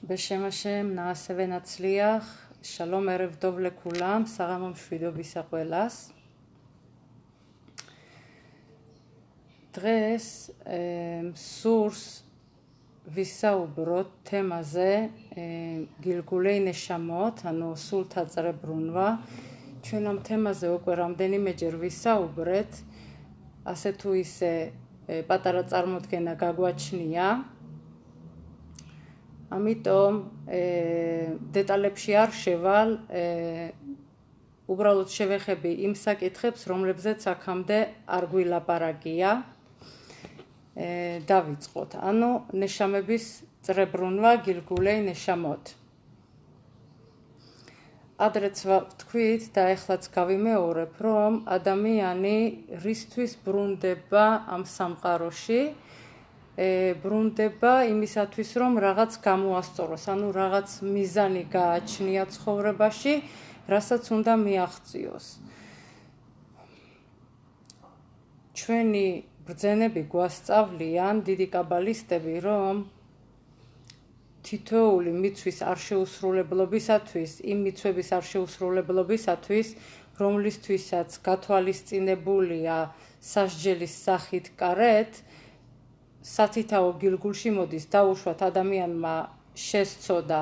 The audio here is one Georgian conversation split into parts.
בשם השם נעשה ונצליח, שלום ערב טוב לכולם, סגמום შვიდობის ყველას. დღეს სურს ვისაუბროთ თემაზე გილგულეი ნეშამოთ, ანუ სულთა წრებრუნვა. ჩვენ ამ თემაზე უკვე რამდენიმეჯერ ვისაუბრეთ, ასე თუ ისე პატარა წარმოდგენა გაგვაჩნია. ამიტომ დეტალებში არ შევალ, უბრალოდ შევეხები იმ საკითხებს, რომლებზეც აქამდე არ გვილაპარაკია. დავიწყოთ. ანუ ნეშამების წრებრუნვა გილგულეი ნეშამოთ. ადრეც ვთქვით და ეხლაც გავიმეორებ, რომ ადამიანი რისთვის ბრუნდება ამ სამყაროში, ბრუნდება იმისათვის, რომ რაღაც გამოასწოროს, ანუ რაღაც მიზანი გააჩნია ცხოვრებაში, რასაც უნდა მიაღწიოს. ჩვენი ბრძენები გვასწავლიან, დიდი კაბალისტები, რომ თითოეული მიცვის არშეუსრულებლობისათვის, იმ მიცვების არშეუსრულებლობისათვის, რომლისთვისაც გათვალისწინებულია სასჯელის სახით კარეთ, სათითაო გილგულში მოდის დაუშვათ ადამიანმა შესწოდა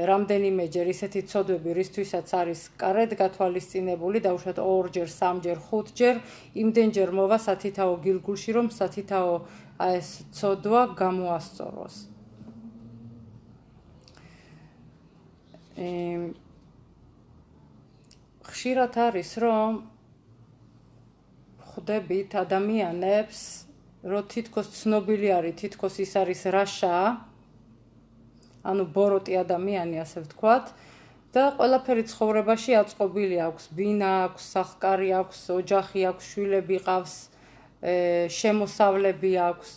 რამდენიმეჯერ ისეთი ცოდვები, რისთვისაც არის კარეთ გათვალისწინებული, დაუშვათ 2-ჯერ, 3-ჯერ, 5-ჯერ, იმდენჯერ მოვა სათითაო გილგულში, რომ სათითაო ეს ცოდვა გამოასწოროს. ხშირად არის, რომ ხვდებით ადამიანებს, რომ თითქოს ცნობილი არის, თითქოს ის არის რაშა, ანუ ბოროტი ადამიანი, ასე ვთქვათ, და ყველაფერი ცხოვრებაში აწყობილი აქვს, ბინა აქვს, სახკარი აქვს, ოჯახი აქვს, შვილები ყავს, შემოსავლები აქვს,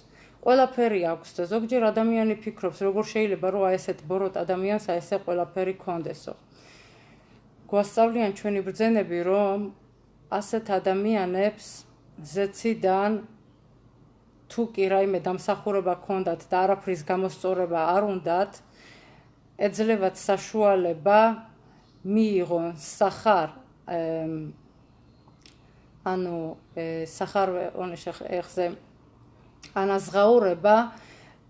ყველაფერი აქვს და ზოგჯერ ადამიანი ფიქრობს, როგორ შეიძლება რომ ესეთ ბოროტ ადამიანს ესე ყველაფერი ქონდესო. გვასწავლიან ჩვენი ბრძენები, რომ ასეთ ადამიანებს ზეციდან თუ კი რაიმე დამსახურება ქონდათ და არაფრის გამოსწორება არ უნდათ, ეძლევათ საშუალება მიიღონ სახარ, ანუ სახარ ეხზე ანაზღაურება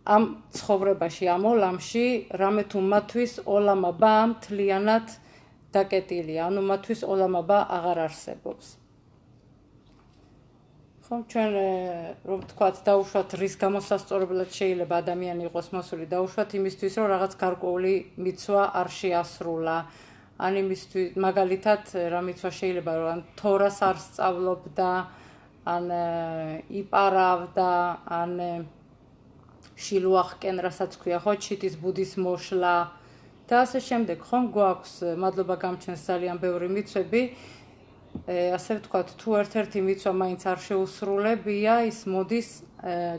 ამ ცხოვრებაში, ამ ოლამში, რამე თუ მათთვის ოლამ აბა მთლიანად დაკეტილია, ანუ მათთვის ოლამ აბა აღარ არსებობს. ჩვენ რომ ვთქვათ, დაუშვათ რის გამოსასწორებლად შეიძლება ადამიანი იყოს მოსული, დაუშვათ იმისთვის, რომ რაღაც გარკვეული მიცვა არ შეასრულა, ან იმისთვის, მაგალითად, რა მიცვა შეიძლება, რომ თორას არ სწავლობდა, ან იპარავდა, ან შილუახკენ, რასაც ქვია, ხო, ჩიტის ბუდის მოშლა და ასე შემდეგ, ხომ გვაქვს, მადლობა გამჩენს ძალიან ბევრი მიცვები, ასე ვთქვათ, თუ ერთ-ერთი მიცვა მაინც არ შეუსრულებია, ის მოდის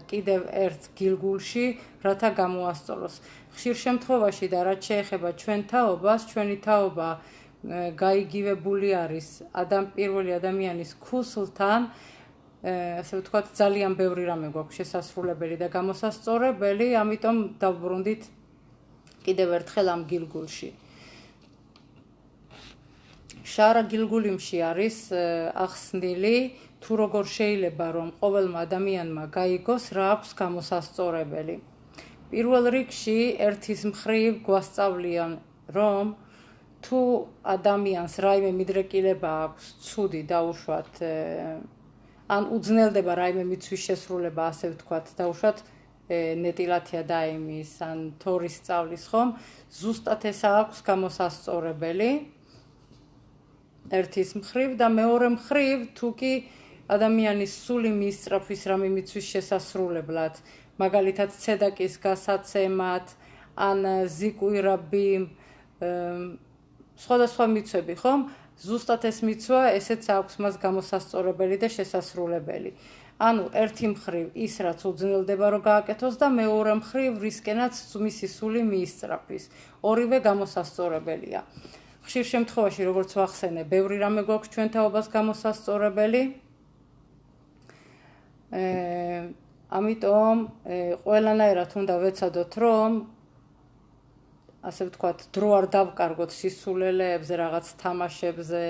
კიდევ ერთ გილგულში, რათა გამოასწოროს. ხშირ შემთხვევაში და რაც შეეხება ჩვენ თაობას, ჩვენი თაობა გაიგივებული არის პირველი ადამიანის ქუსლთან, ასე ვთქვათ, ძალიან ბევრი რამე გვაქვს შესასრულებელი და გამოსასწორებელი, ამიტომ დავბრუნდით კიდევ ერთხელ ამ გილგულში. შარა გილგულიმში არის ახსნილი, თუ როგორ შეიძლება რომ ყოველმა ადამიანმა გაიგოს რა აქვს გამოსასწორებელი. პირველ რიგში ერთის მხრივ გვასწავლიან, რომ თუ ადამიანს რაიმე მიდრეკილება აქვს, ცუდი დაუშვათ, ან უძნელდება რაიმე მიცვის შესრულება, ასე ვთქვათ, დაუშვათ ნეტილათია დაიმის, ან თორის სწავლის, ხომ, ზუსტად ესა აქვს გამოსასწორებელი. ერთის მხრივ და მეორე მხრივ, თუ კი ადამიანის სული მიისწრაფვის რამე მიცვის შესასრულებლად, მაგალითად ცედაკის გასაცემად, ან ზიკვირაბი, სხვადასხვა მიცვები, ხომ? ზუსტად ეს მიცვა, ესეც აქვს მას გამოსასწორებელი და შესასრულებელი. ანუ ერთი მხრივ ის, რაც უძნელდება რომ გააკეთოს და მეორე მხრივ რისკენაც მისი სული მიისწრაფვის. ორივე გამოსასწორებელია. ხშირ შემთხვევაში, როგორც ვახსენე, ბევრი რამე გვაქვს ჩვენ თაობას გამოსასწორებელი. ამიტომ ყველანაირად უნდა ვეცადოთ, რომ ასე ვთქვათ, დრო არ დავკარგოთ სისულელეებზე, რაღაც თამაშებზე,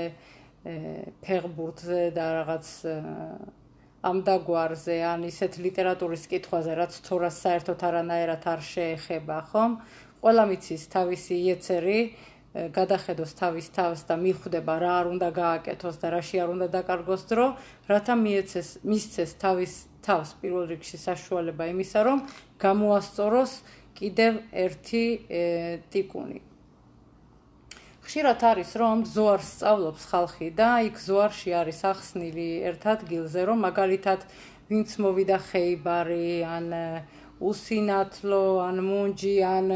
ფეხბურთზე და რაღაც ამდაგვარზე, ან ისეთ ლიტერატურის კითხვაზე, რაც თორას საერთოდ არანაირად არ შეეხება, ხომ? ყველა მიცის თავისი იეცერი, გადახედოს თავის თავს და მიხვდება რა არ უნდა გააკეთოს და რაში არ უნდა დაკარგოს დრო, რათა მისცეს თავის თავს პირველ რიგში საშუალება იმისა, რომ გამოასწოროს კიდევ ერთი ტიკუნი. ხშირად არის, რომ ზოარს სწავლობს ხალხი და იქ ზოარში არის ახსნილი ერთ ადგილზე, რომ მაგალითად ვინც მოვიდა ხეიბარი, ან უსინათლო, ან მუნჯი, ან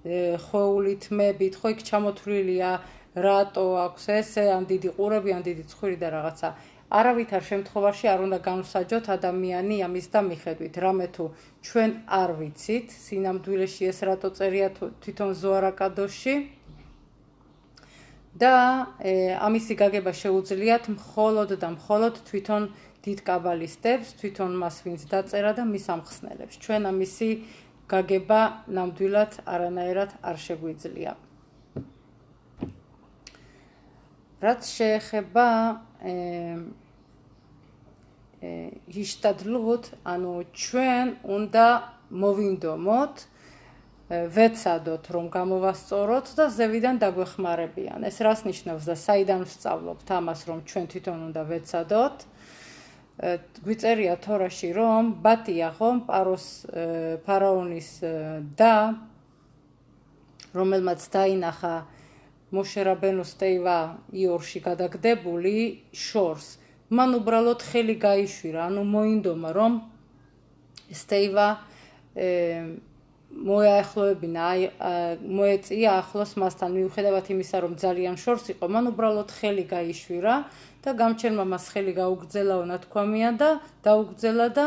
ხოვლით მებით, ხო იქ ჩამოთვლილია რატო აქვს ესე, ან დიდი ყურები, ან დიდი ცხვირი და რაღაცა. არავითარ შემთხვევაში არ უნდა განვსაჯოთ ადამიანი ამის და მიხედვით, რამე თუ ჩვენ არ ვიცით, სინამდვილეში ეს რატო წერია თვითონ ზოარ აკადოში და ამისი გაგება შეუძლიათ მხოლოდ და მხოლოდ თვითონ დიდ კაბალისტებს, თვითონ მას ვინც დაწერა და მის ამხსნელებს. ჩვენ ამისი გაგება ნამდვილად არანაირად არ შეგვიძლია. რაც შეეხება იშტადლუთ, ანუ ჩვენ უნდა მოვინდომოთ, ვეცადოთ, რომ გამოვასწოროთ და ზევიდან დაგვეხმარებიან. ეს რას ნიშნავს და საიდან ვსწავლობთ ამას, რომ ჩვენ თვითონ უნდა ვეცადოთ? გვიწერია თორაში, რომ ბატია, ხომ, ფარაონის და, რომელმაც დაინახა მოშე რაბენუს ტეივა იორში გადაგდებული შორს. მან უბრალოდ ხელი გაიშვირა, ანუ მოინდომა, რომ სტეივა მოეახლოებინა, მოეწია ახლოს მასთან, მიუხედავად იმისა, რომ ძალიან შორს იყო, მან უბრალოდ ხელი გაიშვირა და გამჩერმა მას ხელი გაუგრძელაო ნათქვამია და დაუგრძელა და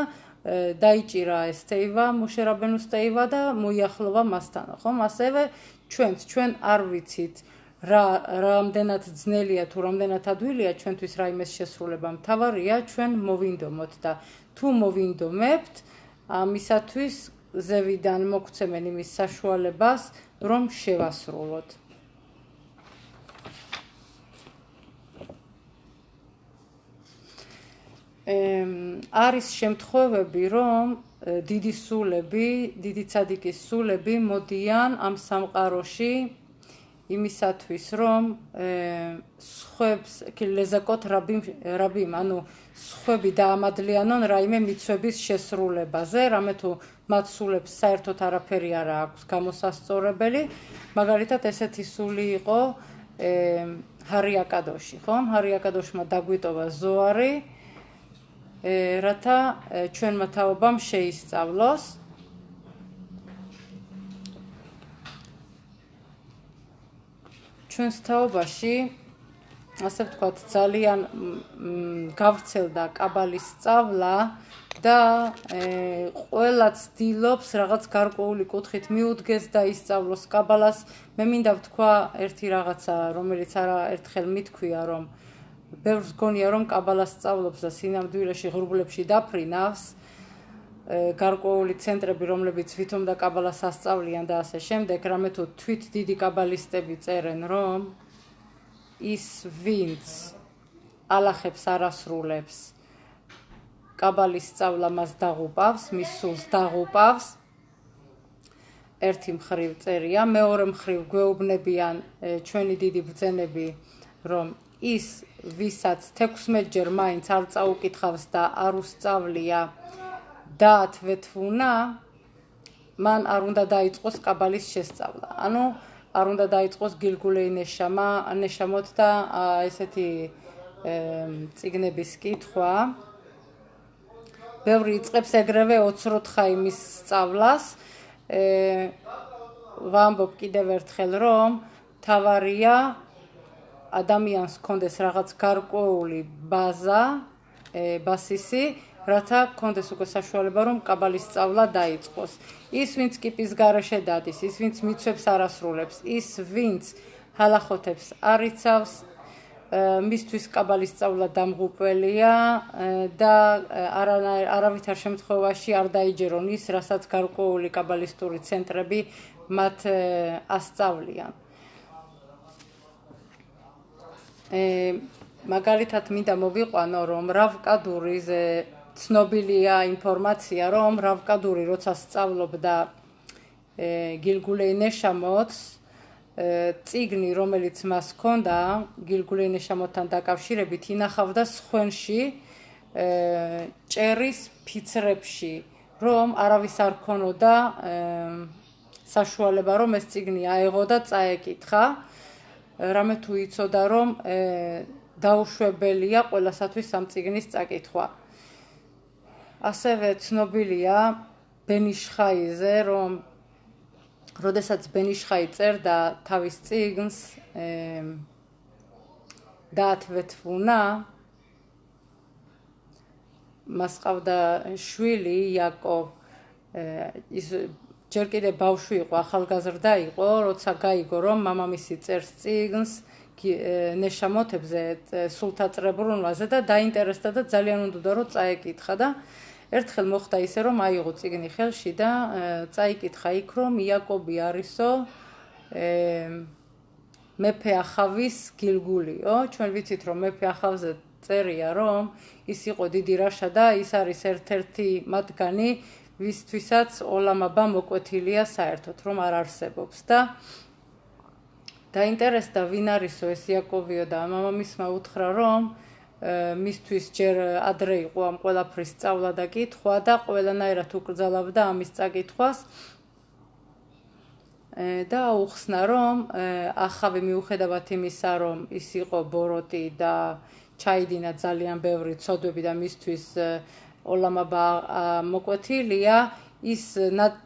დაიჭირა სტეივა, მოშე რაბენუს ტეივა და მოიახლოვა მასთან, ხომ? ასევე ჩვენ არ ვიცით რამდენად ძნელია თუ რამდენად ადვილია ჩვენთვის რაიმეს შესრულება. მთავარია ჩვენ მოვინდომოთ და თუ მოვინდომებთ, ამისათვის ზევიდან მოგცემენ იმის საშუალებას, რომ შევასრულოთ. არის შემთხვევები, რომ დიდი სულები, დიდი ცადიკის სულები მოდიან ამ სამყაროში იმისათვის, რომ სხვებს ლეზაკოთ რაბიმ, ანუ სხვები დაამადლიანონ რაიმე მიცვების შესრულებაზე, რამე თუ მათ სულებს საერთოდ არაფერი არ აქვს გამოსასწორებელი. მაგალითად, ესეთი სული იყო ჰარიაკადოში, ხომ? ჰარიაკადოშმა დაგვიტოვა ზოარი, რათა ჩვენმა თაობამ შეისწავლოს. ჩვენს თაობაში, ასე ვთქვათ, ძალიან გავრცელდა კაბალის სწავლა და ყველა ცდილობს რაღაც გარკვეული კუთხით მიუდგეს და ისწავლოს კაბალას. მე მინდა ვთქვა ერთი რაღაცა, რომელიც არაერთხელ მithქვია, რომ ბევრს გონია, რომ კაბალას სწავლობს და სინამდვილეში ღრუბლებში დაფრინავს გარკვეული ცენტრები, რომლებიც თვითონ და კაბალას ასწავლიან და ასე შემდეგ, რამე თუ თვით დიდი კაბალისტები წერენ, რომ ის ვინც ალახებს არასრულებს, კაბალის სწავლა მას დაღუპავს, მის სულს დაღუპავს. ერთი მხრივ წერია, მეორე მხრივ გვეუბნებიან ჩვენი დიდი ბრძენები, რომ ის ვისაც 16-ჯერ მაინც არ წაუკითხავს და არ უსწავლია დაათვეთუნა, მან არ უნდა დაიწყოს კაბალის შესწავლა. ანუ არ უნდა დაიწყოს გილგულეი ნეშამოთ და ესეთი წიგნების კითხვა. ბევრი იწყებს ეგრევე ოცროთხაიმის სწავლას. ვამბობ კიდევ ერთხელ, რომ თავარია ადამიანს კონდეს რაღაც გარკვეული ბაზა, ბასისი, რათა კონდეს უკვე საშუალება, რომ კაბალის სწავლა დაიწყოს. ის, ვინც კიპის გარეშე დადის, ის, ვინც მიცვებს არასრულებს, ის, ვინც ჰალახოთებს არ იცავს, მისთვის კაბალის სწავლა დამღუპველია და არავითარ შემთხვევაში არ დაიჯერონ ის, რასაც გარკვეული კაბალისტური ცენტრები მათ ასწავლიან. მაგალითად მინდა მოვიყვანო, რომ რავკადურიზე ცნობილია ინფორმაცია, რომ რავკადური როცა სწავლობდა გილგულეი ნეშამოთს, წიგნი, რომელიც მას ჰქონდა გილგულეი ნეშამოთთან დაკავშირებით, ინახავდა სხვენში, ჭერის ფიცრებში, რომ არავის არ ჰქონოდა საშუალება, რომ ეს წიგნი აეღო და წაეკითხა. რამე თუ იცოდა, რომ დაუშვებელია ყველასათვის ამ წიგნის წაკითხვა. ასევე ცნობილია ბენიშხაიზე, რომ როდესაც ბენიშხაი წერდა თავის წიგნს დაათვეთვუნა, მას ჰყავდა შვილი იაკოვ, ის ჯერ კიდევ ბავშვი იყო, ახალგაზრდა იყო, როცა გაიგო, რომ მამამისი წერს წიგნს ნეშამოთებზე, სულთაწრებულნვაზე და დაინტერესდა და ძალიან უნდოდა, რომ წაეკითხა და ერთხელ მოხდა ისე, რომ აიღო წიგნი ხელში და წაიკითხა იქ, რომ იაკობი არისო მეფე ახავის გილგულიო. ჩვენ ვიცით, რომ მეფე ახავზე წერია, რომ ის იყო დიდი რაშა და ის არის ერთ-ერთი მათგანი, ვისთვისაც ოლამაბა მოკვეთილია საერთოდ, რომ არ არსებობს და დაინტერესდა, ვინ არისო ეს იაკოვიო და მამამისმა უთხრა, რომ მისთვის ჯერ ადრე იყო ამ ყველაფრის სწავლა და კითხვა და ყველანაირად უკრძალავდა ამის წაკითხვას და აუხსნა, რომ ახავი მიუხედავად იმისა, რომ ის იყო ბოროტი და ჩაიდინა ძალიან ბევრი ცოდვები და მისთვის ოლამაბა მოკვეთილია, ის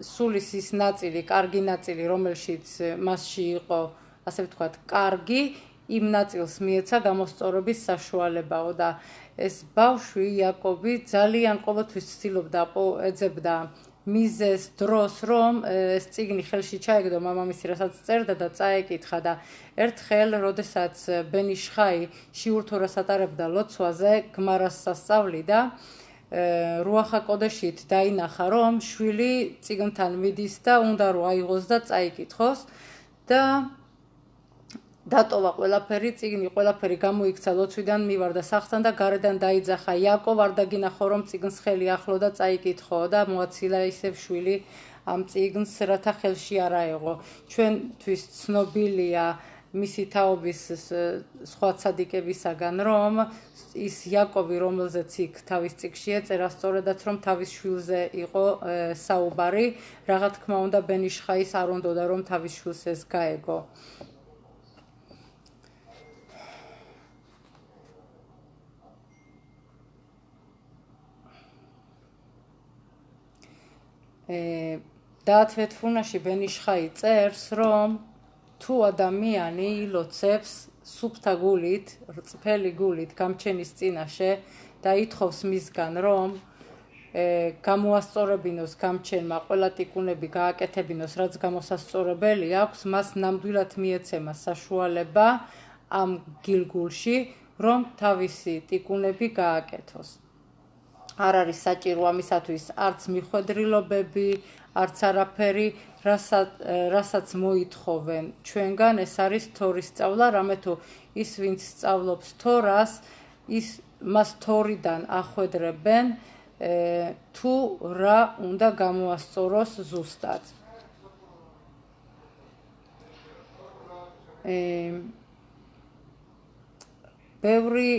სულის ის ნაწილი, კარგი ნაწილი, რომელშიც მასში იყო, ასე ვთქვათ, კარგი, იმ ნაწილს მიეცა გამოსწორების საშუალებაო და ეს ბავშვი იაკობი ძალიან ყოველთვის ცდილობდა, ეძებდა მიზეს დროს, რომ ეს წიგნი ხელში ჩაეგდო მამამისი, რასაც წერდა და წაეკითხა და ერთხელ, როდესაც ბენიშხაი შიურთურას ატარებდა ლოცვაზე, გმარას სასწავლიდა, რუახა კოდეშით დაინახა, რომ შვილი წიგნთან მიდის და უნდა რომ აიღოს და წაიკითხოს და დატოვა ყველაფერი, წიგნი ყველაფერი გამოიქცა ლოცვიდან მივარდა სახლთან და გარედან დაიძახა იაკოვ, არ დაგინახო, რომ წიგნს ხელი ახლო და წაიკითხო და მოაცილა ისევ შვილი ამ წიგნს, რათა ხელში არ აეღო. ჩვენთვის ცნობილია მისი თაობის სხვა ცადიკებისაგან, რომ ის იაკოვი, რომელზეც იქ თავის წიგნში ეწერა, სწორედაც რომ თავის შვილზე იყო საუბარი, რაღა თქმა უნდა ბენიშხაის არ უნდოდა, რომ თავის შვილს ეს გაეგო. დაათვეთვუნაში ბენიშხაი წერს, რომ თუ ადამიანი ილოცებს სუფთა გულით, რწფელი გულით გამჩენის წინაშე და ითხოვს მისგან, რომ გამოასწორებინოს გამჩენმა ყველა ტიკუნები გააკეთებინოს, რაც გამოსასწორებელი აქვს, მას ნამდვილად მიეცემა საშუალება ამ გილგულში, რომ თავისი ტიკუნები გააკეთოს. არ არის საჭირო ამისათვის არც მიხვედრილობები, არც არაფერი, რასაც მოითხოვენ ჩვენგან, ეს არის თორის სწავლა, რამე თუ ის ვინც სწავლობს თორას, მას თორიდან ახვედრებენ თუ რა უნდა გამოასწოროს ზუსტად. ბევრი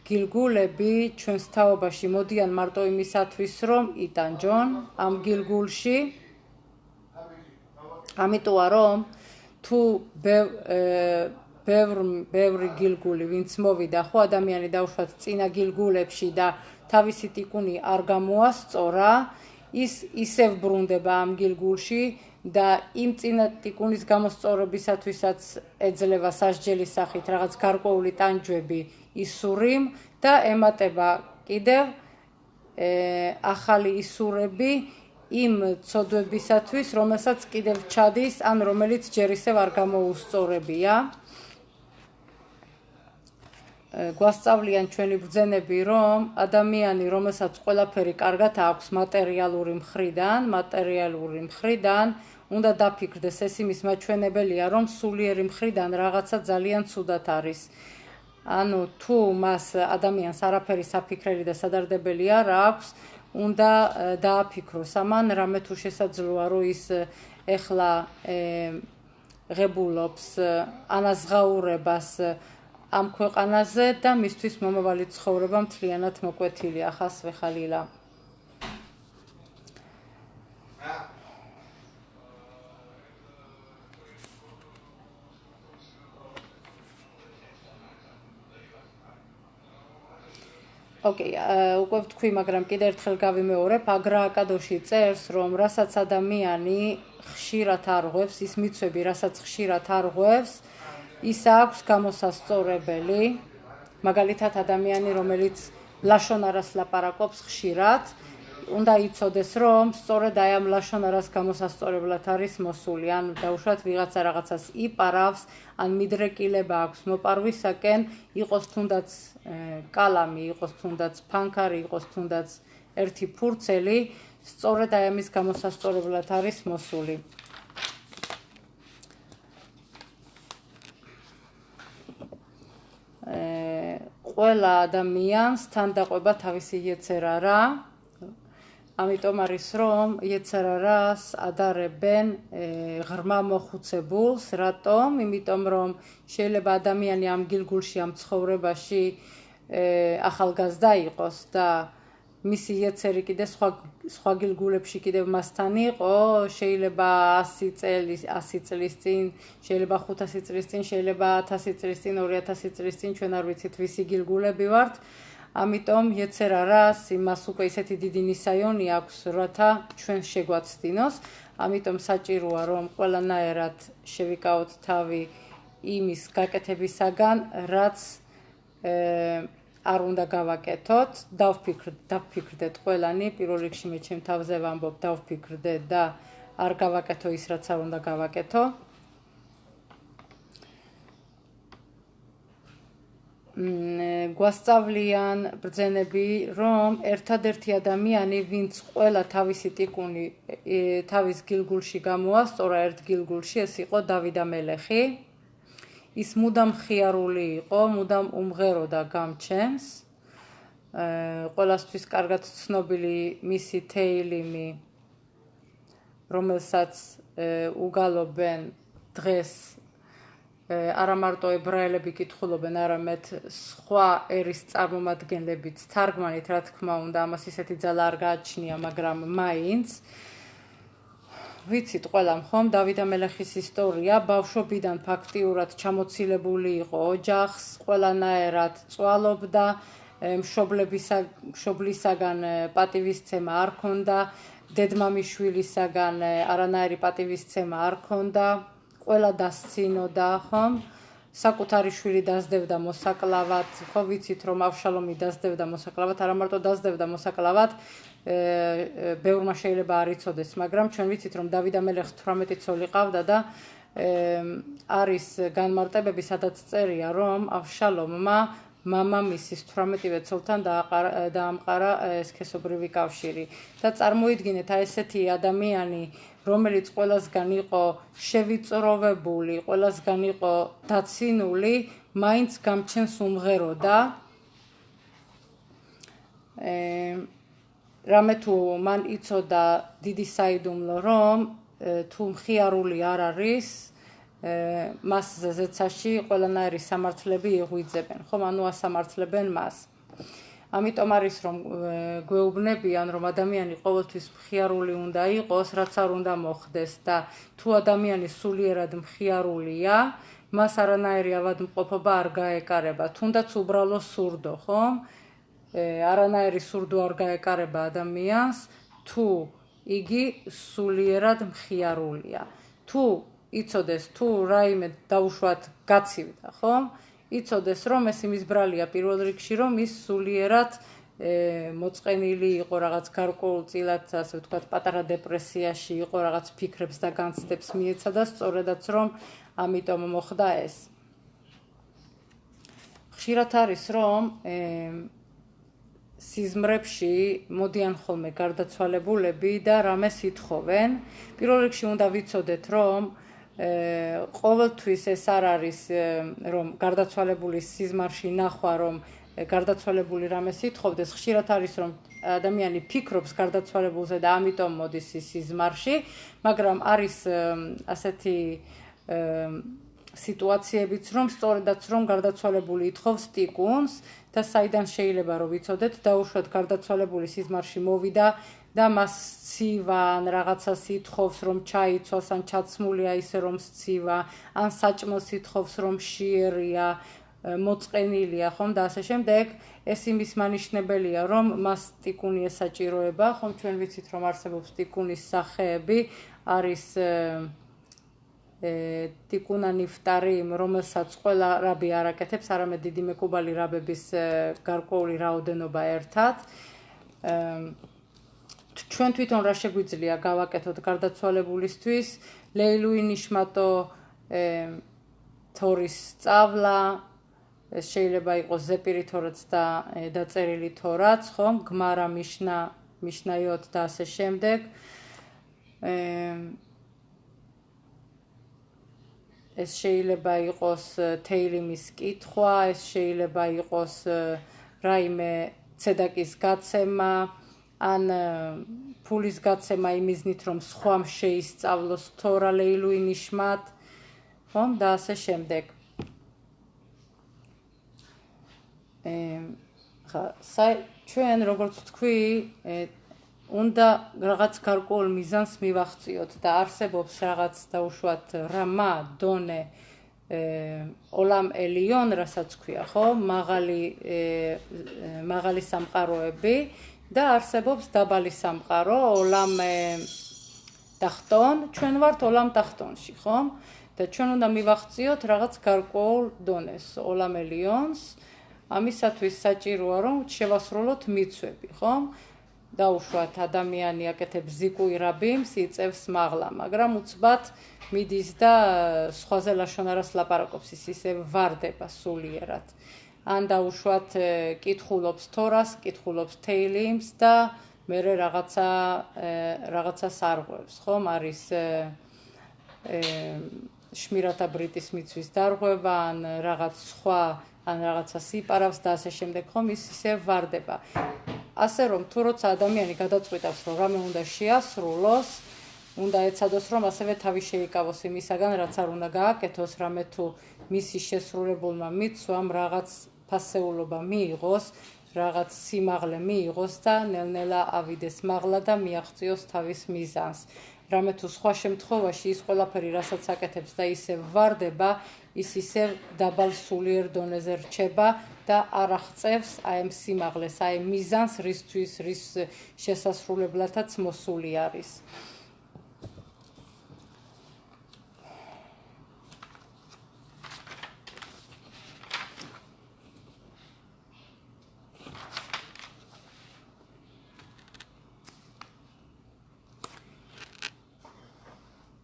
გილგულები ჩვენს თაობაში მოდიან მარტო იმისათვის, რომ იტანჯონ ამ გილგულში. ამიტომა რომ თუ ბევრი გილგული ვინც მოვიდა, ხო ადამიანი დაუშვათ წინა გილგულებში და თავისი ტიკუნი არ გამოასწორა, ის ისევ ბრუნდება ამ გილგულში და იმ წინა ტიკუნის გამოსწორებისათვისაც ეძლევა სასჯელის სახით რაღაც გარკვეული ტანჯვები ისურიმ და ემატება კიდევ ახალი ისურები იმ ცოდვებისათვის, რომელსაც კიდევ ჩადის, ან რომელიც ჯერ ისევ არ გამოუსწორებია. გვასწავლიან ჩვენი ბრძენები, რომ ადამიანი, რომელსაც ყველაფერი კარგად აქვს მატერიალური მხრიდან, უნდა დაფიქრდეს, ეს იმის მაჩვენებელია, რომ სულიერი მხრიდან რაღაცა ძალიან ცუდად არის. ანუ თუ მას ადამიანს არაფერი საფიქრელი და სადარდებელი არ აქვს, უნდა დააფიქროს ამან, რამე თუ შესაძლოა, რომ ის ეხლა ღებულობს ანაზღაურებას ამ ქვეყანაზე და მისთვის მომავალი ცხოვრება მთლიანად მოკვეთილია, ხასვე ხალილა. ოკეი, უკვე ვთქვი, მაგრამ კიდევ ერთხელ გავიმეორებ, აგრა აკადოში წერს, რომ რასაც ადამიანი ხშირად არღვევს, ის მიცვები, რასაც ხშირად არღვევს, ის აქვს გამოსასწორებელი, მაგალითად ადამიანი, რომელიც ლაშონარას ლაპარაკობს ხშირად, უნდა იცოდეს, რომ სწორედ აი ამ ლაშონარას გამოსასწორებლად არის მოსული, ან დაუშვათ ვიღაცა რაღაცას იპარავს, ან მიდრეკილება აქვს მოპარვისაკენ, იყოს თუნდაც კალამი, იყოს თუნდაც ფანქარი, იყოს თუნდაც ერთი ფურცელი, სწორედ აი ამის გამოსასწორებლად არის მოსული. ყველა ადამიანს თან დაყვება თავისი იეცერარა, ამიტომ არის რომ იეცერარას ადარებენ ღრმა მოხუცებულს, რატომ? იმიტომ რომ შეიძლება ადამიანი ამ გილგულში, ამ ცხოვრებაში ახალგაზრდა იყოს და მისი იეცერი კიდე სხვა გილგულებში კიდევ მასთან იყო, შეიძლება 100 წლის წინ, შეიძლება 500 წლის წინ, შეიძლება 1000 წლის წინ, 2000 წლის წინ, ჩვენ არ ვიცით ვისი გილგულები ვართ. ამიტომ იეცერარას იმას უკვე ისეთი დიდი ნისაიონი აქვს, რათა ჩვენ შეგვაცდინოს. ამიტომ საჭიროა, რომ ყველანაირად შევიკავოთ თავი იმის გაკეთებისაგან, რაც არ უნდა გავაკეთოთ, დავფიქრდეთ ყველანი, პირველ რიგში მე ჩემ თავზე ვამბობ, დავფიქრდეთ და არ გავაკეთო ის, რაც არ უნდა გავაკეთო. გვასწავლიან ბრძენები, რომ ერთადერთი ადამიანი, ვინც ყველა თავისი ტიკუნი თავის გილგულში გამოასწორა ერთ გილგულში, ეს იყო დავიდა მელეხი. ის მუდამ ხიარული იყო, მუდამ უმღეროდა გამჩენს. ყველასთვის კარგად ცნობილი მისი თეილიმი, რომელსაც უგალობენ დღეს არა მარტო ებრაელები კითხულობენ, არამედ სხვა ერის წარმომადგენლებიც, თარგმანით, რა თქმა უნდა, ამას ისეთი ძალა არ გააჩნია, მაგრამ მაინც ვიცით ყველამ ხომ, დავიდა მელეხის ისტორია, ბავშვობიდან ფაქტიურად ჩამოცილებული იყო ოჯახს, ყველანაირად წვალობდა, მშობლისაგან პატივისცემა არ ჰქონდა, დედმამიშვილისაგან არანაირი პატივისცემა არ ჰქონდა, ყველა დასცინოდა, ხომ? საკუთარი შვილი დასდევდა მოსაკლავად, ხო ვიცით რომ ავშალომი დასდევდა მოსაკლავად, არა მარტო დასდევდა მოსაკლავად, ბევრმა შეიძლება არ იცოდეს, მაგრამ ჩვენ ვიცით რომ დავიდა მელეხს 18 ცოლი ყავდა და არის განმარტებები, სადაც წერია რომ ავშალომმა მამამისის 18-ვე ცოლთან დაამყარა სქესობრივი კავშირი. და წარმოიდგინეთ, აი ესეთი ადამიანი, რომელიც ყველასგან იყო შევიწროვებული, ყველასგან იყო დაცინული, მაინც გამჩენს უმღეროდა. რამე თუ მან იცოდა დიდი საიდუმლო, რომ თუ მხიარული არ არის, მას ზეცაში ყველანაირი სამართლები იღვიძებენ, ხომ, ანუ ასამართლებენ მას. ამიტომ არის რომ გვეუბნებიან, რომ ადამიანი ყოველთვის მხიარული უნდა იყოს, რაც არ უნდა მოხდეს და თუ ადამიანი სულიერად მხიარულია, მას არანაირი ავადმყოფობა არ გაეკარება, თუნდაც უბრალო სურდო, ხომ? არანაირი სურდო არ გაეკარება ადამიანს, თუ იგი სულიერად მხიარულია. თუ იცოდეს, თუ რაიმე დაუშვათ გაცივდა, ხომ? იცოდეს, რომ ეს იმის ბრალია პირველ რიგში, რომ ის სულიერად მოწყენილი იყო რაღაც გარკვეულწილად, ასე ვთქვათ, პატარა დეპრესიაში იყო, რაღაც ფიქრებს და განცდებს მიეცადა, სწორედაც რომ ამიტომ მოხდა ეს. ხშირად არის რომ სიზმრებში მოდიან ხოლმე გარდაცვალებულები და რამეს ითხოვენ. პირველ რიგში უნდა ვიცოდეთ რომ ყოველთვის ეს არ არის რომ გარდაცვალებულის სიზმარში ნახვა რომ გარდაცვალებული რამეს ითხოვდეს, ხშირად არის რომ ადამიანი ფიქრობს გარდაცვალებულზე და ამიტომ მოდის ის სიზმარში, მაგრამ არის ასეთი სიტუაციებიც რომ სწორედაც რომ გარდაცვალებული ითხოვს ტიკუნს და საიდან შეიძლება რომ ვიცოდეთ, დაუშვათ გარდაცვალებული სიზმარში მოვიდა და მას სცივა ან რაღაცას ითხოვს რომ ჩაიცვას ან ჩაცმულია ისე რომ სცივა ან საჭმელს ითხოვს რომ შიერია მოწყენილია ხომ და ასე შემდეგ ეს იმის მანიშნებელია რომ მას ტიკუნი ესაჭიროება ხომ ჩვენ ვიცით რომ არსებობს ტიკუნის სახეები არის ტიკუნა ნიფტარი რომელსაც ყველა რაბი არ აკეთებს არამედ დიდი მეკუბალი რაბების გარკვეული რაოდენობა ერთად ჩვენ თვითონ რა შეგვიძლია გავაკეთოთ გარდაცვალებულისთვის ლეილუი ნიშმატო თორის სწავლა ეს შეიძლება იყოს ზეპირი თორაც და დაწერილი თორაც, ხომ? გმარა მიშნაიოთ და ასე შემდეგ. ეს შეიძლება იყოს თეილიმის კითხვა, ეს შეიძლება იყოს რაიმე ცედაკის გაცემა, ან ფულის გაცემა იმიზნით, რომ სხვამ შეისწავლოს თორა ლეილუი ნიშმატ, ხომ? და ასე შემდეგ. ჩვენ როგორც თქვი უნდა რაღაც გარკვეულ მიზანს მივახციოთ და არსებობს რაღაც დაუშვათ რამა დონე ოლამ ელიონ რასაც ქვია ხო მაღალი სამყაროები და არსებობს დაბალი სამყარო ოლამ ტახტონ ჩვენ ვართ ოლამ ტახტონში ხო და ჩვენ უნდა მივახციოთ რაღაც გარკვეულ დონეს ოლამ ელიონს ამისათვის საჭიროა რომ შევასრულოთ მიცვები, ხო? დაუშვათ ადამიანი აკეთებს ზიკუი რაბიმს, იწევს მაღლა, მაგრამ უცბად მიდის და სხვაზე ლაშონარას ლაპარაკობს, ისე ვარდება სულიერად. ან დაუშვათ კითხულობს თორას, კითხულობს თეილიმს და მერე რაღაცას არღვევს, ხომ? არის შმირათა ბრიტის მიცვის დარღვევა, ან რაღაც სხვა ან რაღაცა სიპარავს და ასე შემდეგ ხომ ის ისე ვარდება. ასე რომ თუ როცა ადამიანი გადაწყვიტავს რომ რამე უნდა შეასრულოს, უნდა ეცადოს რომ ასევე თავი შეიკავოს იმისაგან რაც არ უნდა გააკეთოს, რამე თუ მისი შესრულებულმა მიცვამ რაღაც ფასეულობა მიიღოს, რაღაც სიმაღლე მიიღოს და ნელ-ნელა ავიდეს მაღლა და მიაღწიოს თავის მიზანს. რამე თუ სხვა შემთხვევაში ის ყველაფერი რასაც აკეთებს და ისე ვარდება, ის ისევ დაბალ სულიერ დონეზე რჩება და არ აღწევს აი ამ სიმაღლეს, აი მიზანს, რისთვის რის შესასრულებლათაც მოსული არის.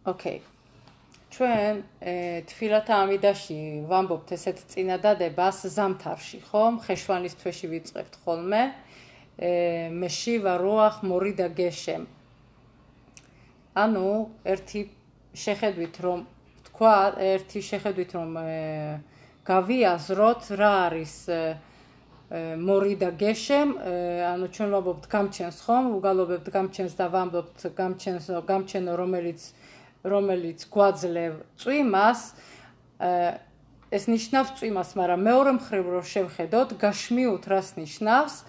Okay. ჩვენ თფილათა ამიდაში ვამბობთ ესეთ წინადადებას ზამთარში, ხომ? ხეშვანის თვეში ვიწყებთ ხოლმე. მეშივა როახ მორიდა გეშემ. ანუ ერთი შეხედვით რომ გავიაზროთ რა არის მორიდა გეშემ, ანუ ჩვენ ვამბობთ გამჩენს, ხომ? უგალობებთ გამჩენს და ვამბობთ გამჩენო რომელიც გვაძლევ წვიმას, ეს ნიშნავს წვიმას, მაგრამ მეორე მხრივ რომ შევხედოთ, გაშმიუთ რას ნიშნავს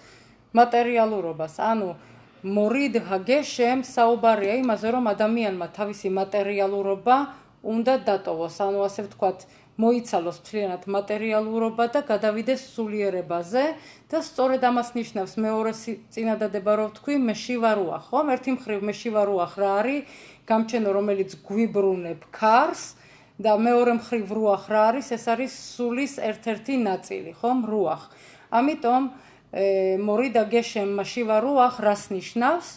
მატერიალურობას. ანუ მორიდ ჰაგეშემ საუბარია იმაზე, რომ ადამიანმა თავისი მატერიალურობა უნდა დატოვოს, ანუ ასე ვთქვათ, მოიცალოს მთლიანად მატერიალურობა და გადავიდეს სულიერებაზე და სწორედ ამას ნიშნავს მეორე წინადადება რომ ვთქვი მეშივარუა, ხომ? ერთი მხრივ მეშივარუა რა არის? გამჩენო რომელიც გვიბრუნებ ქარს და მეორე მხრივ რუახ რა არის? ეს არის სულის ერთ-ერთი ნაწილი, ხომ? რუახ. ამიტომ მორიდა გეშემ მეშივარუახ რას ნიშნავს?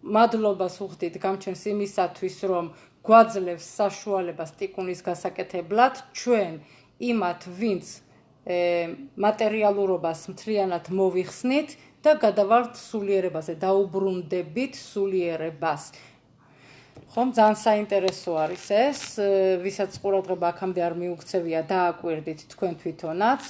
მადლობას უხდით გამჩენს იმისათვის, რომ გვაძლევს საშუალებას ტიკუნის გასაკეთებლად, ჩვენ იმათ, ვინც მატერიალურობას მთლიანად მოვიხსნით და გადავართ სულიერებაზე, დაუბრუნდებით სულიერებას. ხომ, ძალიან საინტერესო არის ეს, ვისაც ყურადღება აქამდე არ მიუქცევია, დააკვირდით თქვენ თვითონაც.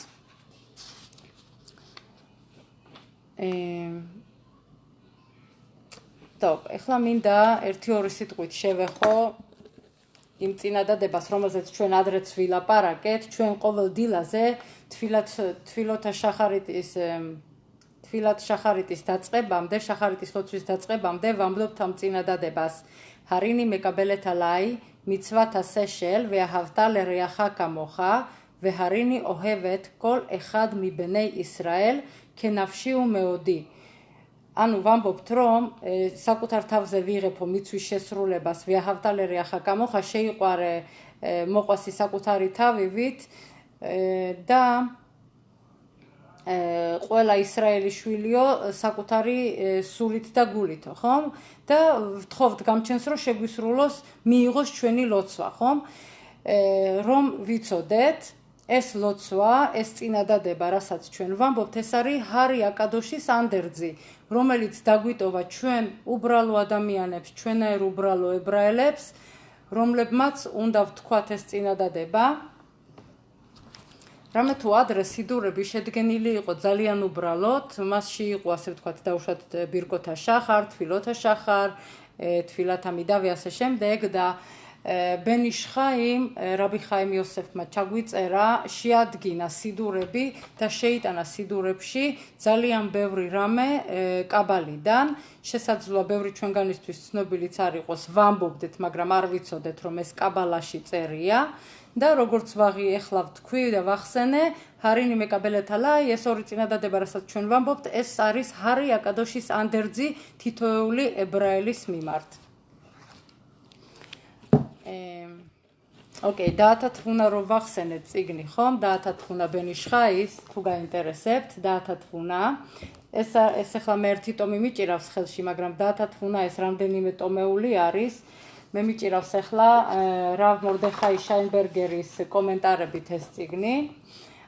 ეხლა მინდა 1-2 სიტყვით შევეხო იმ წინადადებას, რომელზეც ჩვენ ადრეც ვილაპარაკეთ, ჩვენ ყოველ დილაზე თვილოთა შახარიტის დაწყებამდე, შახარიტის ლოცვის დაწყებამდე ვამბობთ ამ წინადადებას. Harini מקבלת עליי מצוות השכל ואהבת לרעך כמוך, והריני אוהבת כל אחד מבני ישראל כנפשי ומאודי. ანუ ვამბობთ, რომ საკუთარ თავზე ვიღებო მიწვის შესრულებას, ვეაჰავთ ლერეახა კამოხა, შეიყვარე მოყვასი საკუთარი თავივით და ყველა ისრაელის შვილიო საკუთარი სულით და გულითო, ხომ? და ვთხოვთ გამჩენს, რომ შეგვისრულოს, მიიღოს ჩვენი ლოცვა, ხომ? რომ ვიცოდეთ, ეს ლოცვა, ეს წინადადება, რასაც ჩვენ ვამბობთ, ეს არის ჰარი აკადოშის ანდერძი, რომელიც დაგვიტოვა ჩვენ უბრალო ადამიანებს, ჩვენაერ უბრალო ებრაელებს, რომლებმაც უნდა ვთქვათ ეს წინადადება. რამე თუ ადრე სიდურები შედგენილი იყო ძალიან უბრალოდ, მასში იყო, ასე ვთქვათ, დაუშვათ ბირკოთა შახარ, თვილოთა შახარ, თვილათ ამიდა და ასე შემდეგ და ბენ იშ ხაიმ, რაბი ხაიმ იოსეფმა ჩაგვიწერა, შეადგინა სიდურები და შეიტანა სიდურებში ძალიან ბევრი რამე კაბალიდან. შესაძლოა ბევრი ჩვენგანისთვის ცნობილიც არ იყოს, ვამბობდეთ, მაგრამ არ ვიცოდეთ, რომ ეს კაბალაში წერია. და როგორც ეხლა ვთქვი და ვახსენე, ჰარინი მეკაბელეთ ალაი, ეს ორი წინადადება, რასაც ჩვენ ვამბობთ, ეს არის ჰარი აკადოშის ანდერძი თითოეული ებრაელის მიმართ. ოკეი, დაათათვუნა რომ ვახსენეთ წიგნი, ხომ? დაათათვუნა ბენ იშ ხაის, თუ გაინტერესებთ, დაათათვუნა. ეს ახლა მე ერთი ტომი მიჭირავს ხელში, მაგრამ დაათათვუნა ეს რამდენიმე ტომეული არის. მე მიჭირავს ახლა რავ მორდეხაი შაინბერგერის კომენტარებით ეს წიგნი.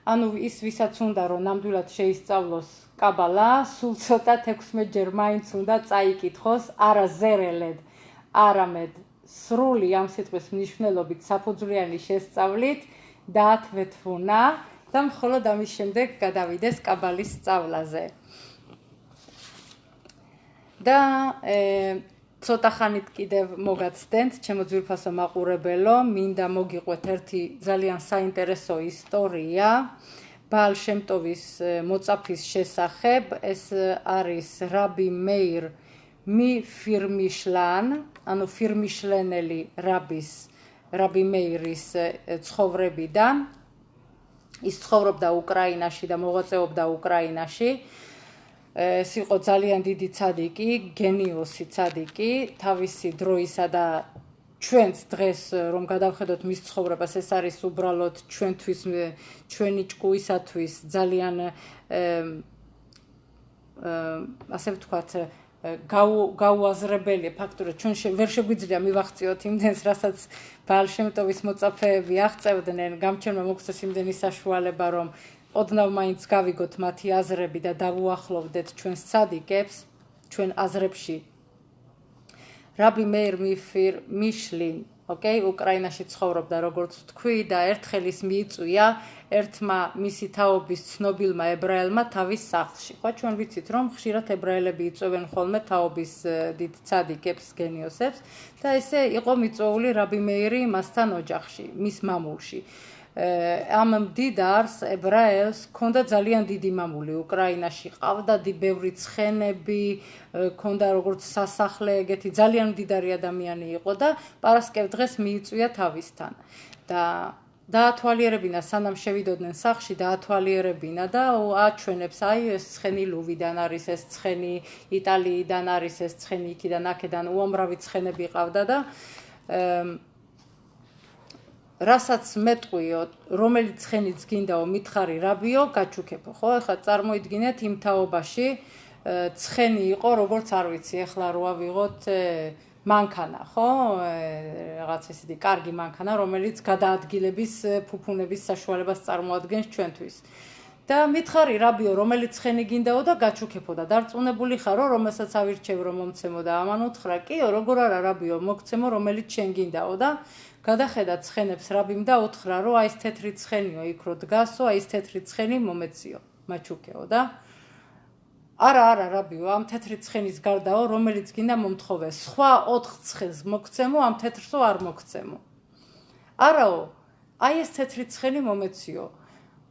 ანუ ის ვისაც უნდა რომ ნამდვილად შეისწავლოს კაბალა, სულ ცოტა 16 ჯერ მაინც უნდა წაიკითხოს, არა ზერელედ, არამედ სრული ამ სიტყვის მნიშვნელობით საფუძვლიანი შესწავლით დაათვეთვუნა და მხოლოდ ამის შემდეგ გადავიდეს კაბალის სწავლაზე. და ცოტა ხანით კიდევ მოგაცდენთ, ჩემო ძვირფასო მაყურებელო, მინდა მოგიყვეთ ერთი ძალიან საინტერესო ისტორია ბაალ შემტოვის მოწაფის შესახებ. ეს არის რაბი მეირ მიფირმიშლან, ანუ ფირმიშლენელი რაბი მეირის ცხოვრებიდან. ის ცხოვრობდა უკრაინაში და მოღვაწეობდა უკრაინაში. ეს იყო ძალიან დიდი ცადიკი, გენიოსი ცადიკი, თავისი დროისა და ჩვენც დღეს რომ გადავხედოთ მის ცხოვრებას, ეს არის უბრალოდ ჩვენთვის, ჩვენი ჭკუისათვის ძალიან ასე ვთქვათ, გაუაზრებელი ფაქტორი. ჩვენ ვერ შეგვიძლია მივახციოთ იმდენს, რასაც ბაალ შემტოვის მოწაფეები აღწევდნენ, გამჩენმა მოგცეს იმდენი საშუალება, რომ ოდნავ მაინც გავიგოთ მათი აზრები და დავუახლოვდეთ ჩვენს ცადიკებს, ჩვენ აზრებში. რაბი მეირ მიშლინ, უკრაინაში ცხოვრობდა, როგორც ვთქვი, და ერთხელ ის მიიწვია ერთმა მისი თაობის ცნობილმა ებრაელმა თავის სახლში. ხო, ჩვენ ვიცით, რომ ხშირად ებრაელები იწვევენ ხოლმე თაობის დიდ ცადიკებს, გენიოსებს და ესე იყო მიწვეული რაბი მეირი მასთან ოჯახში, მის მამულში. ამ მდიდარს ებრაელს ჰქონდა ძალიან დიდი მამული უკრაინაში, ყავდა ბევრი ცხენები, ჰქონდა როგორც სასახლე, ეგეთი ძალიან მდიდარი ადამიანი იყო და პარასკევ დღეს მიიწვია თავისთან. და დაათვალიერებინა, სანამ შევიდოდნენ სახლში, დაათვალიერებინა და აჩვენებს, აი ეს ცხენი ლუვიდან არის, ეს ცხენი იტალიიდან არის, ეს ცხენი იქიდან აქედან, უამრავი ცხენები ყავდა და რასაც მეტყვიო, რომელიც ცხენიც გინდაო, მითხარი რაბიო, გაჩუქებო, ხო? ეხლა წარმოიდგინეთ იმ თაობაში ცხენი იყო, როგორც არ ვიცი, ეხლა რო ავიღოთ მანქანა, ხო? რაღაც ესეთი კარგი მანქანა, რომელიც გადაადგილების ფუფუნების საშუალებას წარმოადგენს ჩვენთვის. და მითხარი რაბიო, რომელიც ცხენი გინდაო და გაჩუქებოდა. დარწმუნებული ხარო, რომელსაც ავირჩევ რომ მომცემო და ამან უთხრა, კიო, როგორ არა რაბიო, მოგცემო რომელიც შენ გინდაო და გადახედა ცხენებს რაბიმ და უთხრა, რომ აი ეს თეთრი ცხენიო იქ რო დგასო, აი ეს თეთრი ცხენი მომეციო, მაჩუქეო და არა რაბიო, ამ თეთრი ცხენის გარდაო, რომელიც გინდა მომთხოვე. სხვა 4 ცხენს მოგცემო, ამ თეთრსო არ მოგცემო. არაო, აი ეს თეთრი ცხენი მომეციო.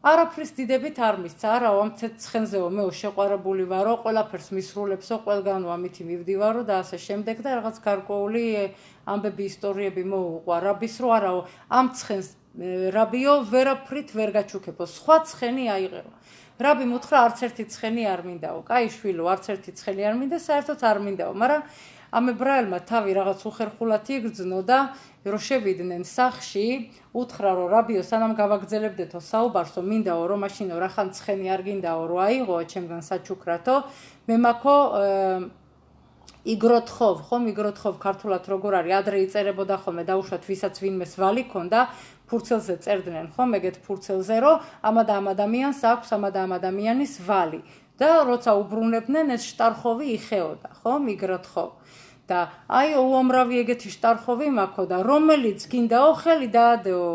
არაფრის დიდებით არ მისცა, არაო, ამ თეთრ ცხენზეო მეო შეყვარებული ვარო, ყველაფერს მისრულებსო, ყველგანო ამითი მივდივარო და ასე შემდეგ და რაღაც გარკვეული ამბები, ისტორიები მოუყვა რაბის, რომ არაო, ამ ცხენს რაბიო ვერაფრით ვერ გაჩუქებო, სხვა ცხენი აიღეო. რაბი მუთხრა არც ერთი ცხენი არ მინდაო. კაი შვილო, არც ერთი ცხენი არ მინდა, საერთოდ არ მინდაო, მაგრამ ამ ებრაელმა თავი რაღაც უხერხულად იგრძნო და რო შევიდნენ სახლში, უთხრა რომ რაბიო, სანამ გავაგრძელებდეთო საუბარსო, მინდაო რომ მაშინო რახან ცხენი არ გინდაო რომ აიღო ჩემგან საჩუქრათო, მე მაქო იგროთხოვ, ხომ იგროთხოვ ქართულად როგორ არის, ადრე იწერებოდა ხოლმე დაუშვათ ვისაც ვინმეს ვალი ქონდა, ფურცელზე წერდნენ ხომ ეგეთ ფურცელზე, რომ ამა და ამ ადამიანს აქვს ამა და ამ ადამიანის ვალი და როცა უბრუნებდნენ ეს შტარხოვი იხეოდა, ხომ იგროთხოვ. და აი უამრავი ეგეთი შტარხოვი მაქო და რომელიც გინდაო ხელი დაადეო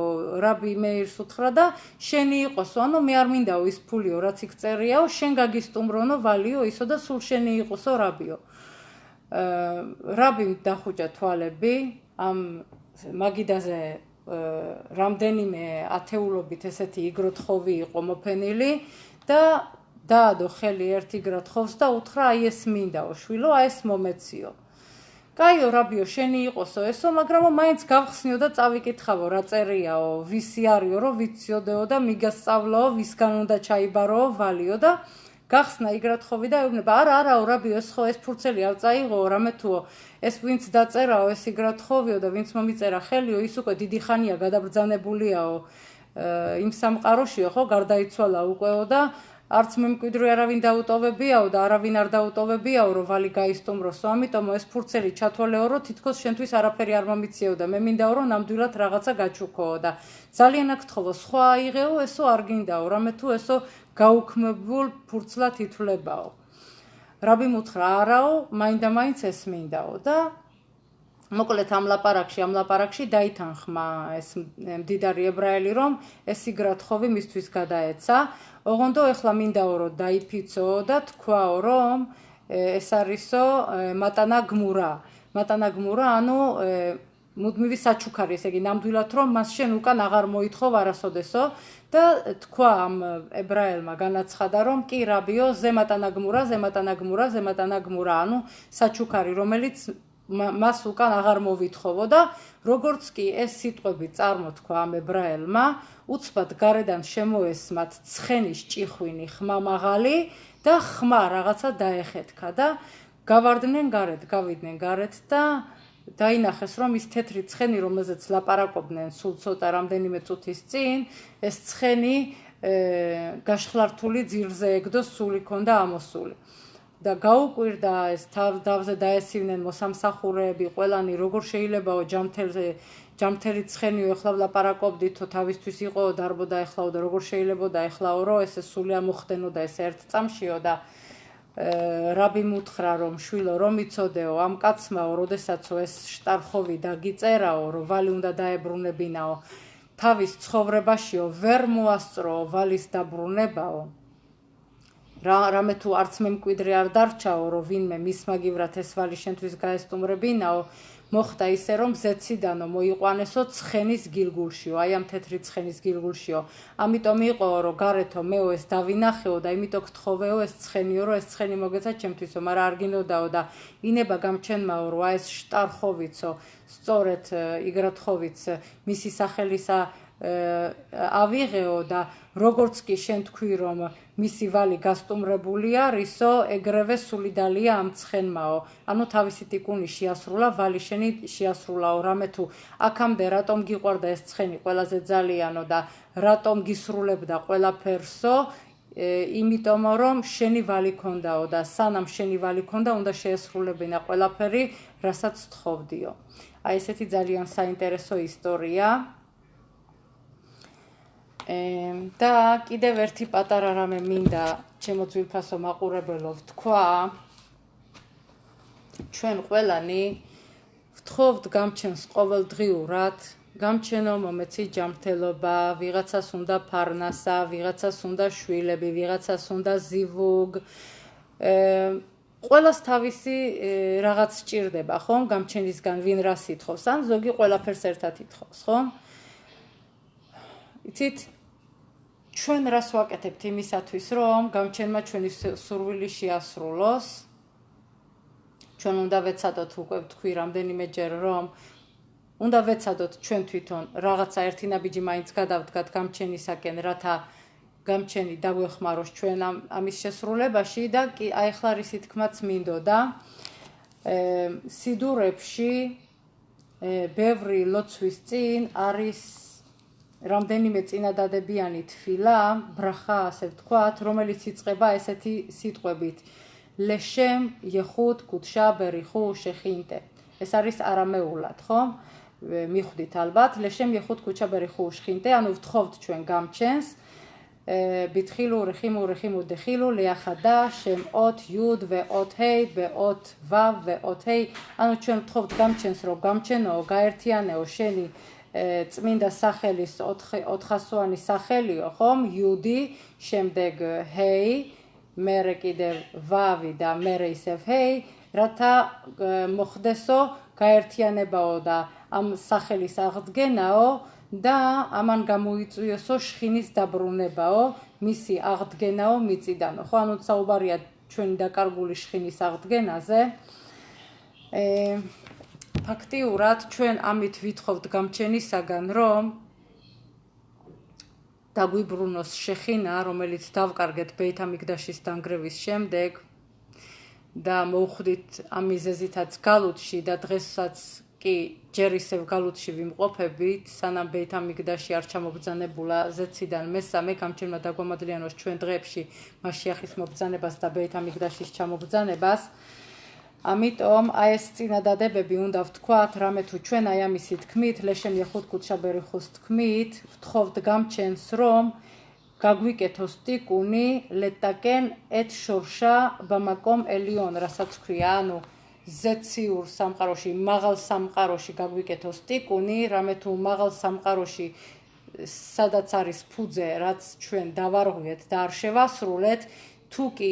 რაბი მეირს უთხრა და შენი იყოსო, ანუ მე არ მინდაო ის ფულიო რაც იქ წერიაო, შენ გაგისტუმრონო ვალიო ისო და სულ შენი იყოსო რაბიო. რაბიმ დახუჭა თვალები, ამ მაგიდაზე რამდენიმე ათეულობით ესეთი იგროთხოვი იყო მოფენილი და დაადო ხელი ერთ იგროთხოვს და უთხრა აი ეს მინდაო შვილო, აი ეს მომეციო. კაიო რაბიო, შენი იყოსო ესო, მაგრამ მაინც გავხსნიო და წავიკითხავო რა წერიაო, ვისი არისო, რომ ვიციოდეო და მიგასწავლაო, ვისგან უნდა ჩაიბაროო ვალიო და გახსნა იგროთხოვი და ეუბნება, არაო რაბიო, ეს ხო ეს ფურცელი არ წაიღო, რამე თუო, ეს ვინც დაწერაო, ეს იგროთხოვიო და ვინც მომიწერა ხელიო, ის უკვე დიდი ხანია გადაბრძანებულიაო იმ სამყაროშიო, ხო, გარდაიცვალა უკეო და არც მემკვიდრე არავინ დაუტოვებიაო და არავინ არ დაუტოვებიაო, რომ ვალი გაისტუმროსო, ამიტომ ეს ფურცელი ჩათვალეო, რომ თითქოს შენთვის არაფერი არ მომიციეო და მე მინდაო, რომ ნამდვილად რაღაცა გაჩუქოო და ძალიან აქ თხოვო, სხვა აიღეო, ესო არ გინდაო, რამე თუ ესო გაუქმებულ ფურცლად ითვლებაო. რაბი მუთხრა, არაო, მაინდა-მაინც ეს მინდაო და მოკლედ ამ ლაპარაკში დაითანხმა ეს მდიდარი ებრაელი, რომ ეს იგროთხოვი მისთვის გადაეცა. ოღონდ ეხლა მინდაო რომ დაიფიცო და თქვაო რომ ეს არისო მატანა გმურა. მატანა გმურა, ანუ მუდმივი საჩუქარი, ესე იგი ნამდვილად რომ მას შენ უკან აღარ მოითხოვ არასოდესო და თქვა ამ ებრაელმა განაცხადა რომ კი რაბიო, ზემატანა გმურა, ანუ საჩუქარი, რომელიც მას უკან აღარ მოვითხოვო და როგორც კი ეს სიტყვები წარმოთქვა ამ ებრაელმა, უცბად გარედან შემოესმათ ცხენის ჭიხვინი ხმამაღალი და ხმა რაღაცა დაეხეთქა და გავიდნენ გარეთ და დაინახეს რომ ის თეთრი ცხენი, რომელზეც ლაპარაკობდნენ სულ ცოტა რამდენიმე წუთის წინ, ეს ცხენი გაშხლართული ძირზე ეგდო, სული ქონდა ამოსული. და გაუკვირდა ეს თავზე დაესივნენ მოსამსახურეები, ყველანი როგორ შეიძლებაო ჯამთელი ცხენიო, ეხლა ვლაპარაკობდითო, თავისთვის იყოო, დარბოდა ეხლაო და როგორ შეიძლებოდა ეხლაო, რომ ეს სული ამოხდენო და ეს ერთ წამშიო და რაბი მუთხრა რომ შვილო რომ იცოდეო ამ კაცმაო, როდესაცო ეს შტარხოვი დაგიწერაო, რომ ვალი უნდა დაებრუნებინაო, თავის ცხოვრებაშიო ვერ მოასწროო ვალის დაბრუნებაო. რამე თუ არც მემკვიდრე არ დარჩაო, რომ ვინმე მის მაგივრად ეს ვალი შენთვის გაესტუმრებინაო, მოხდა ისე რომ ზეციდანო მოიყვანესო ცხენის გილგულშიო, აი ამ თეთრი ცხენის გილგულშიო. ამიტომ იყოო რომ გარეთო მეო ეს დავინახეო და იმიტომ გთხოვეო ეს ცხენიო, რომ ეს ცხენი მოგეცა ჩემთვისო, მაგრამ არ გინოდაო და ინება გამჩენმაო, რომ აი ეს შტარხოვიცო, სწორედ იგროთხოვიც მისი სახელისა ავიღეო და როგორც კი შენ თქვი რომ მისი ვალი გასტუმრებული არისო, ეგრევე სულიდალია ამ ცხენმაო. ანუ თავისი ტიკუნი შეასრულა, ვალი შენი შეასრულაო, რამე თუ აქამდე რატომ გიყვარდა ეს ცხენი ყველაზე ძალიანო და რატომ გისრულებდა ყველაფერსო, იმიტომ რომ შენი ვალი ქონდაო და სანამ შენი ვალი ქონდა უნდა შეესრულებინა ყველაფერი, რასაც თხოვდიო. აი ესეთი ძალიან საინტერესო ისტორია. და კიდევ ერთი პატარა რამე მინდა ჩემო ძვირფასო მაყურებელო ვთქვა. ჩვენ ყველანი ვთხოვთ გამჩენს ყოველდღიურად, გამჩენო მომეცი ჯანმრთელობა, ვიღაცას უნდა ფარნასა, ვიღაცას უნდა შვილები, ვიღაცას უნდა ზივუგ. ყველას თავისი რაღაც სჭირდება, ხომ? გამჩენისგან ვინ რას ითხოვს, ან ზოგი ყველაფერს ერთად ითხოვს, ხომ? იცით, ჩვენ რას ვაკეთებთ იმისათვის, რომ გამჩენმა ჩვენი სურვილი შეასრულოს? ჩვენ უნდა ვეცადოთ უკვე ვთქვი რამდენიმეჯერ, რომ უნდა ვეცადოთ ჩვენ თვითონ რაღაცა ერთი ნაბიჯი მაინც გადავდგათ გამჩენისაკენ, რათა გამჩენი დაგვეხმაროს ჩვენ ამის შესრულებაში და კი აი ახლა რისი თქმაც მინდოდა. სიდურებში ბევრი ლოცვის წინ არის რამდენიმე წინადადებიანი თფილა, ბრახა, ასე ვთქვათ, რომელიც იწყება ესეთი სიტყვებით: ლეშემ იეხუდ კუდშა ბერიხუ შეხინტე. ეს არის არამეულად, ხო? მიხვდით ალბათ, ლეშემ იეხუდ კუდშა ბერიხუ შეხინტე, ანუ ვთხოვთ ჩვენ გამჩენს. ბითხილუ რეხიმუ რეხიმუ დეხილუ ლეახადა შემ ოთ იუდ ვე ოთ ჰეი ვე ოთ ვავ ვე ოთ ჰეი. ანუ ჩვენ ვთხოვთ გამჩენს, რომ გამჩენოო, გაერთიანეო შენი წმინდა სახელის 400-იანი სახელიო, ხომ? იუდი, შემდეგ ჰეი, მერე კიდევ ვავი და მერე ისევ ჰეი, რათა მოხდესო გაერთიანებაო და ამ სახელის აღდგენაო და ამან გამოიწვიოსო შხინის დაბრუნებაო, მისი აღდგენაო მიწიდანო. ხო, ანუ საუბარია ჩვენი დაკარგული შხინის აღდგენაზე. ფაქტიურად ჩვენ ამით ვითხოვთ გამჩენისაგან, რომ დაგვიბრუნოს შეხინა, რომელიც დავკარგეთ ბეით ამიგდაშის დანგრევის შემდეგ და მოვხვდით ამ მიზეზითაც გალუთში და დღესაც კი ჯერ ისევ გალუთში ვიმყოფებით, სანამ ბეით ამიგდაში არ ჩამობრძანებულა ზეციდან მესამე, გამჩენმა დაგვამადლიანოს ჩვენ დღეებში მასიახის მობრძანებას და ბეით ამიგდაშის ჩამობრძანებას. ამიტომ აი ეს წინადადებები უნდა ვთქვათ, რამე თუ ჩვენ აი ამისი თქმით, ლეშემ იეხუდ კუდშა ბერიხუს თქმით, ვთხოვთ გამჩენს, რომ გაგვიკეთოს ტიკუნი ლეტაკენ ეთ შორშა ბამაკომ ელიონ, რასაც ქვია, ანუ ზეციურ სამყაროში, მაღალ სამყაროში გაგვიკეთოს ტიკუნი, რამე თუ მაღალ სამყაროში სადაც არის ფუძე, რაც ჩვენ დავარღვიეთ და არ შევასრულეთ, თუ კი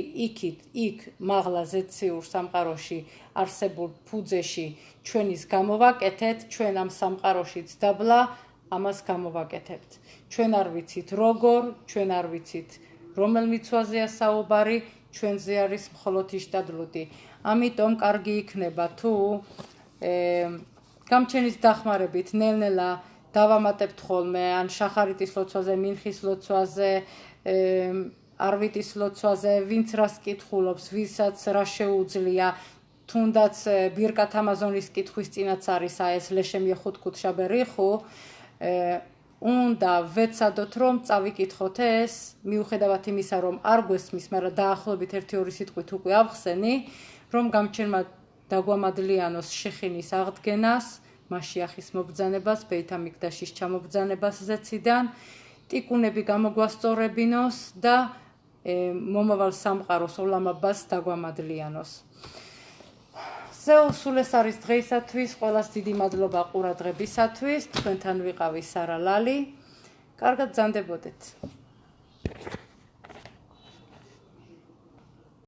იქ მაღლა ზეციურ სამყაროში არსებულ ფუძეში ჩვენის გამოვაკეთეთ, ჩვენ ამ სამყაროშიც დაბლა ამას გამოვაკეთებთ. ჩვენ არ ვიცით როგორ, ჩვენ არ ვიცით რომელ მიცვაზეა საუბარი, ჩვენზე არის მხოლოდ იშტადლუტი. ამიტომ კარგი იქნება თუ გამჩენის დახმარებით ნელ-ნელა დავამატებთ ხოლმე ან შახარიტის ლოცვაზე, მინხის ლოცვაზე, არვიტის ლოცვაზე, ვინც რას კითხულობს, ვისაც რა შეუძლია, თუნდაც ბირკათ ამაზონის კითხვის წინაც არის ეს ლეშემ იეხუდ კუდშა ბერიხუ, უნდა ვეცადოთ, რომ წავიკითხოთ ეს, მიუხედავად იმისა, რომ არ გვესმის, მაგრამ დაახლოებით 1-2 სიტყვით უკვე ავხსენი, რომ გამჩენმა დაგვამადლიანოს შეხინის აღდგენას, მასიახის მობრძანებას, ბეით ამიგდაშის ჩამობრძანებას ზეციდან, ტიკუნები გამოგვასწორებინოს და მომავალ სამყაროს ოლამაბას დაგვამადლიანოს. სულ ეს არის დღეისათვის, ყველას დიდი მადლობა ყურადღებისათვის, თქვენთან ვიყავი სარა ლალი. კარგად ბრძანდებოდეთ.